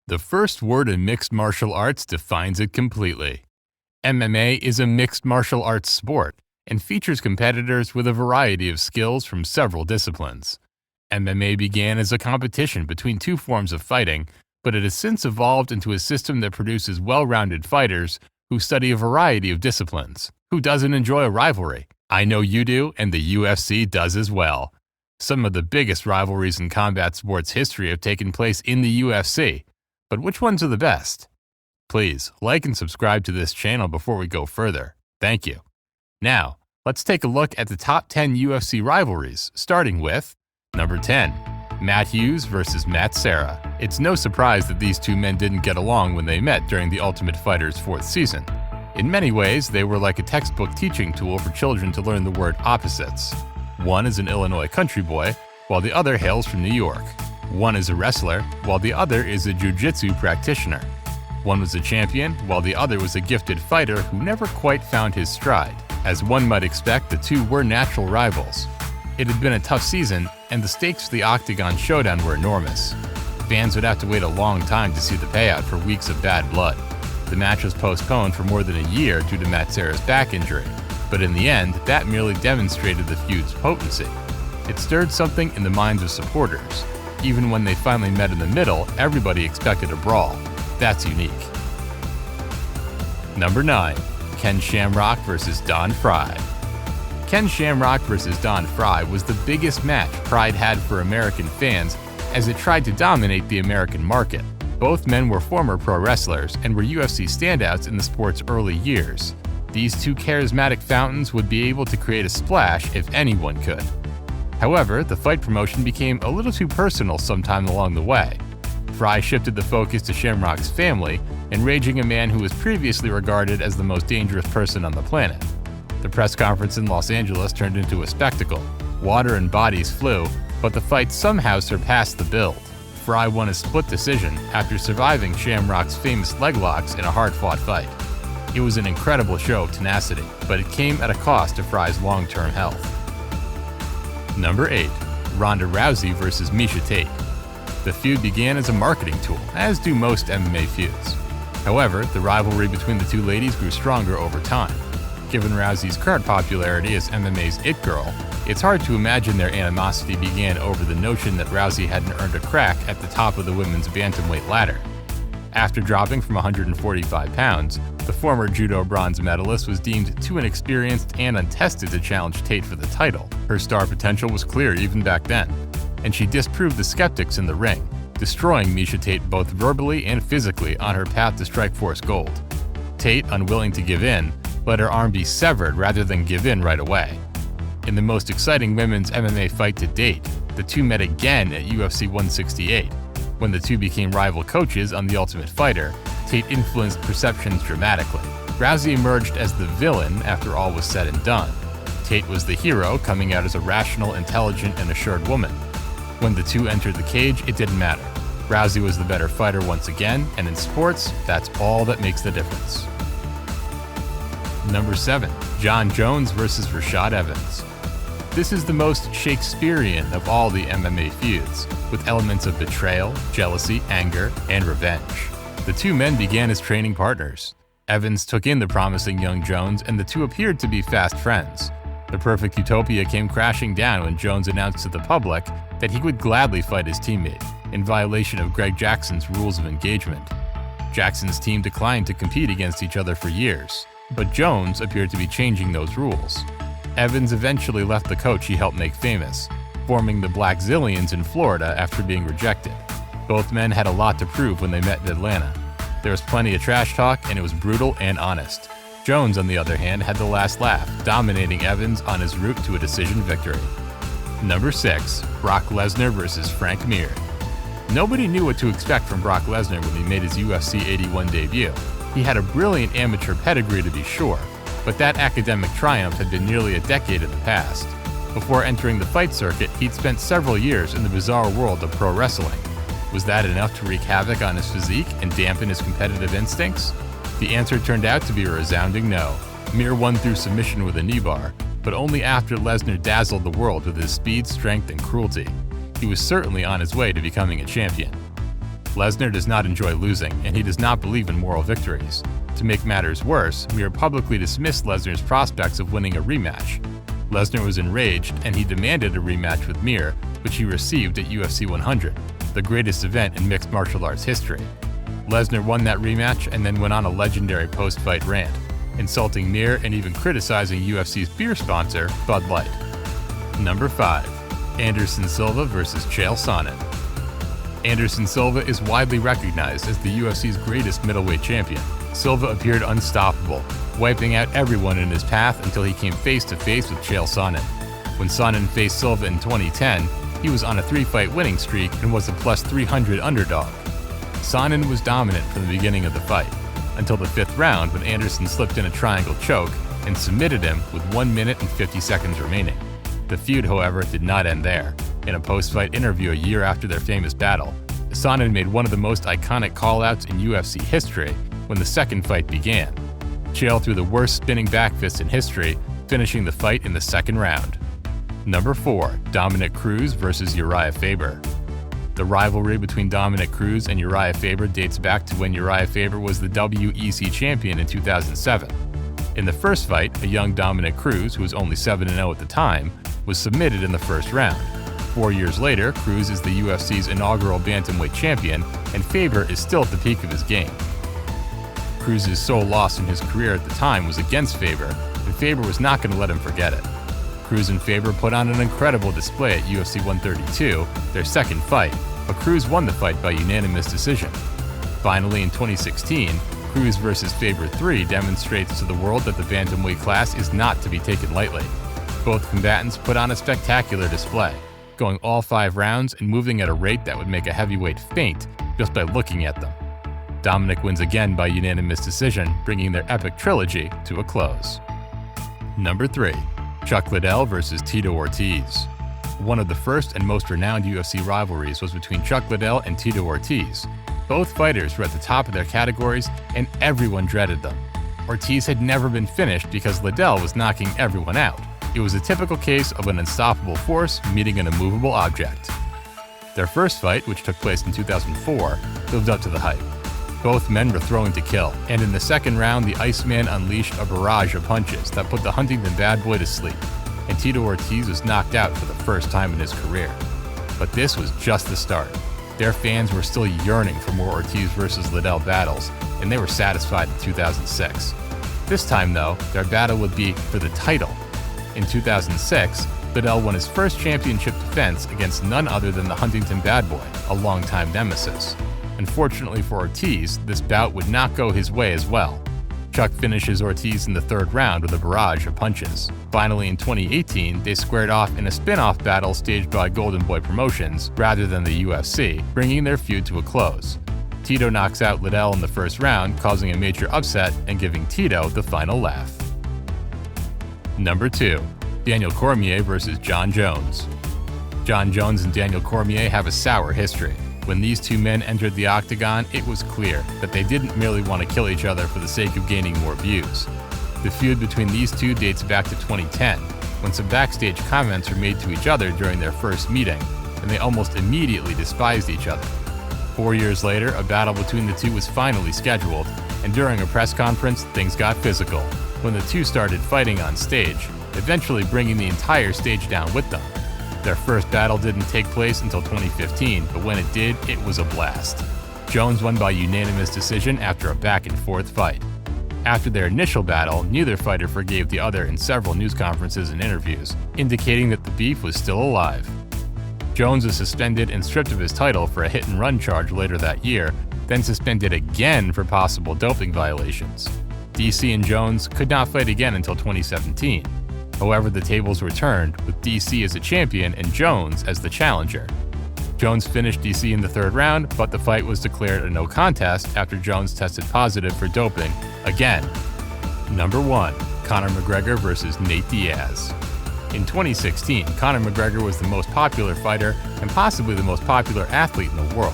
The first word in mixed martial arts defines it completely. MMA is a mixed martial arts sport and features competitors with a variety of skills from several disciplines. MMA began as a competition between two forms of fighting, but it has since evolved into a system that produces well-rounded fighters who study a variety of disciplines. Who doesn't enjoy a rivalry? I know you do, and the UFC does as well. Some of the biggest rivalries in combat sports history have taken place in the UFC. But which ones are the best? Please like and subscribe to this channel before we go further. Thank you. Now, let's take a look at the top 10 UFC rivalries, starting with number 10, Matt Hughes versus Matt Serra. It's no surprise that these two men didn't get along when they met during The Ultimate Fighter's 4th season. In many ways, they were like a textbook teaching tool for children to learn the word opposites. One is an Illinois country boy, while the other hails from New York. One is a wrestler, while the other is a jiu-jitsu practitioner. One was a champion, while the other was a gifted fighter who never quite found his stride. As one might expect, the two were natural rivals. It had been a tough season, and the stakes for the Octagon showdown were enormous. Fans would have to wait a long time to see the payout for weeks of bad blood. The match was postponed for more than a year due to Matt Serra's back injury, but in the end, that merely demonstrated the feud's potency. It stirred something in the minds of supporters. Even when they finally met in the middle, everybody expected a brawl. That's unique. Number 9. Ken Shamrock vs. Don Frye. Ken Shamrock vs. Don Frye was the biggest match Pride had for American fans as it tried to dominate the American market. Both men were former pro wrestlers and were UFC standouts in the sport's early years. These two charismatic fountains would be able to create a splash if anyone could. However, the fight promotion became a little too personal sometime along the way. Frye shifted the focus to Shamrock's family, enraging a man who was previously regarded as the most dangerous person on the planet. The press conference in Los Angeles turned into a spectacle. Water and bodies flew, but the fight somehow surpassed the build. Frye won a split decision after surviving Shamrock's famous leg locks in a hard-fought fight. It was an incredible show of tenacity, but it came at a cost to Frye's long-term health. Number 8. Ronda Rousey vs. Miesha Tate. The feud began as a marketing tool, as do most MMA feuds. However, the rivalry between the two ladies grew stronger over time. Given Rousey's current popularity as MMA's it girl, it's hard to imagine their animosity began over the notion that Rousey hadn't earned a crack at the top of the women's bantamweight ladder. After dropping from 145 pounds, the former judo bronze medalist was deemed too inexperienced and untested to challenge Tate for the title. Her star potential was clear even back then, and she disproved the skeptics in the ring, destroying Miesha Tate both verbally and physically on her path to Strikeforce Gold. Tate, unwilling to give in, let her arm be severed rather than give in right away. In the most exciting women's MMA fight to date, the two met again at UFC 168. When the two became rival coaches on The Ultimate Fighter, Tate influenced perceptions dramatically. Rousey emerged as the villain after all was said and done. Tate was the hero, coming out as a rational, intelligent, and assured woman. When the two entered the cage, it didn't matter. Rousey was the better fighter once again, and in sports, that's all that makes the difference. Number 7. Jon Jones vs. Rashad Evans. This is the most Shakespearean of all the MMA feuds, with elements of betrayal, jealousy, anger, and revenge. The two men began as training partners. Evans took in the promising young Jones, and the two appeared to be fast friends. The perfect utopia came crashing down when Jones announced to the public that he would gladly fight his teammate, in violation of Greg Jackson's rules of engagement. Jackson's team declined to compete against each other for years, but Jones appeared to be changing those rules. Evans eventually left the coach he helped make famous, forming the Black Zillions in Florida after being rejected. Both men had a lot to prove when they met in Atlanta. There was plenty of trash talk, and it was brutal and honest. Jones, on the other hand, had the last laugh, dominating Evans on his route to a decision victory. Number 6. Brock Lesnar vs. Frank Mir. Nobody knew what to expect from Brock Lesnar when he made his UFC 81 debut. He had a brilliant amateur pedigree to be sure, but that academic triumph had been nearly a decade in the past. Before entering the fight circuit, he'd spent several years in the bizarre world of pro wrestling. Was that enough to wreak havoc on his physique and dampen his competitive instincts? The answer turned out to be a resounding no. Mir won through submission with a knee bar, but only after Lesnar dazzled the world with his speed, strength, and cruelty. He was certainly on his way to becoming a champion. Lesnar does not enjoy losing, and he does not believe in moral victories. To make matters worse, Mir publicly dismissed Lesnar's prospects of winning a rematch. Lesnar was enraged, and he demanded a rematch with Mir, which he received at UFC 100, the greatest event in mixed martial arts history. Lesnar won that rematch and then went on a legendary post-fight rant, insulting Mir and even criticizing UFC's beer sponsor, Bud Light. Number 5. Anderson Silva vs. Chael Sonnen. Anderson Silva is widely recognized as the UFC's greatest middleweight champion. Silva appeared unstoppable, wiping out everyone in his path until he came face-to-face with Chael Sonnen. When Sonnen faced Silva in 2010, he was on a 3-fight winning streak and was a plus 300 underdog. Sonnen was dominant from the beginning of the fight, until the 5th round when Anderson slipped in a triangle choke and submitted him with 1 minute and 50 seconds remaining. The feud, however, did not end there. In a post-fight interview a year after their famous battle, Sonnen made one of the most iconic call-outs in UFC history when the second fight began. Chael threw the worst spinning back fist in history, finishing the fight in the second round. Number 4. Dominick Cruz vs. Uriah Faber. The rivalry between Dominick Cruz and Uriah Faber dates back to when Uriah Faber was the WEC champion in 2007. In the first fight, a young Dominick Cruz, who was only 7-0 at the time, was submitted in the first round. 4 years later, Cruz is the UFC's inaugural bantamweight champion, and Faber is still at the peak of his game. Cruz's sole loss in his career at the time was against Faber, and Faber was not going to let him forget it. Cruz and Faber put on an incredible display at UFC 132, their second fight, but Cruz won the fight by unanimous decision. Finally, in 2016, Cruz vs. Faber 3 demonstrates to the world that the bantamweight class is not to be taken lightly. Both combatants put on a spectacular display, going all 5 rounds and moving at a rate that would make a heavyweight faint just by looking at them. Dominick wins again by unanimous decision, bringing their epic trilogy to a close. Number 3. Chuck Liddell vs. Tito Ortiz. One of the first and most renowned UFC rivalries was between Chuck Liddell and Tito Ortiz. Both fighters were at the top of their categories, and everyone dreaded them. Ortiz had never been finished because Liddell was knocking everyone out. It was a typical case of an unstoppable force meeting an immovable object. Their first fight, which took place in 2004, lived up to the hype. Both men were throwing to kill, and in the second round, the Iceman unleashed a barrage of punches that put the Huntington bad boy to sleep, and Tito Ortiz was knocked out for the first time in his career. But this was just the start. Their fans were still yearning for more Ortiz vs. Liddell battles, and they were satisfied in 2006. This time, though, their battle would be for the title. In 2006, Liddell won his first championship defense against none other than the Huntington bad boy, a longtime nemesis. Unfortunately for Ortiz, this bout would not go his way as well. Chuck finishes Ortiz in the third round with a barrage of punches. Finally, in 2018, they squared off in a spin-off battle staged by Golden Boy Promotions rather than the UFC, bringing their feud to a close. Tito knocks out Liddell in the first round, causing a major upset and giving Tito the final laugh. Number 2. Daniel Cormier vs. Jon Jones. Jon Jones and Daniel Cormier have a sour history. When these two men entered the octagon, it was clear that they didn't merely want to kill each other for the sake of gaining more views. The feud between these two dates back to 2010, when some backstage comments were made to each other during their first meeting, and they almost immediately despised each other. 4 years later, a battle between the two was finally scheduled, and during a press conference, things got physical, when the two started fighting on stage, eventually bringing the entire stage down with them. Their first battle didn't take place until 2015, but when it did, it was a blast. Jones won by unanimous decision after a back-and-forth fight. After their initial battle, neither fighter forgave the other in several news conferences and interviews, indicating that the beef was still alive. Jones was suspended and stripped of his title for a hit-and-run charge later that year, then suspended again for possible doping violations. DC and Jones could not fight again until 2017. However, the tables were turned, with DC as a champion and Jones as the challenger. Jones finished DC in the third round, but the fight was declared a no contest after Jones tested positive for doping again. Number 1. Conor McGregor vs. Nate Diaz. In 2016, Conor McGregor was the most popular fighter and possibly the most popular athlete in the world.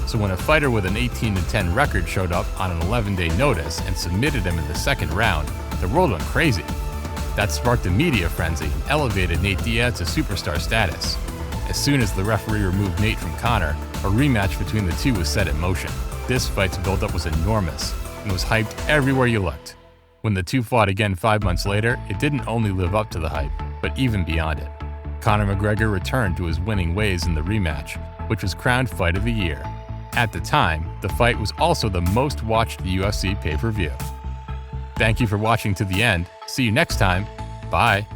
So when a fighter with an 18-10 record showed up on an 11-day notice and submitted him in the second round, the world went crazy. That sparked a media frenzy and elevated Nate Diaz to superstar status. As soon as the referee removed Nate from Conor, a rematch between the two was set in motion. This fight's build-up was enormous and was hyped everywhere you looked. When the two fought again 5 months later, it didn't only live up to the hype, but even beyond it. Conor McGregor returned to his winning ways in the rematch, which was crowned Fight of the Year. At the time, the fight was also the most watched UFC pay-per-view. Thank you for watching to the end. See you next time. Bye.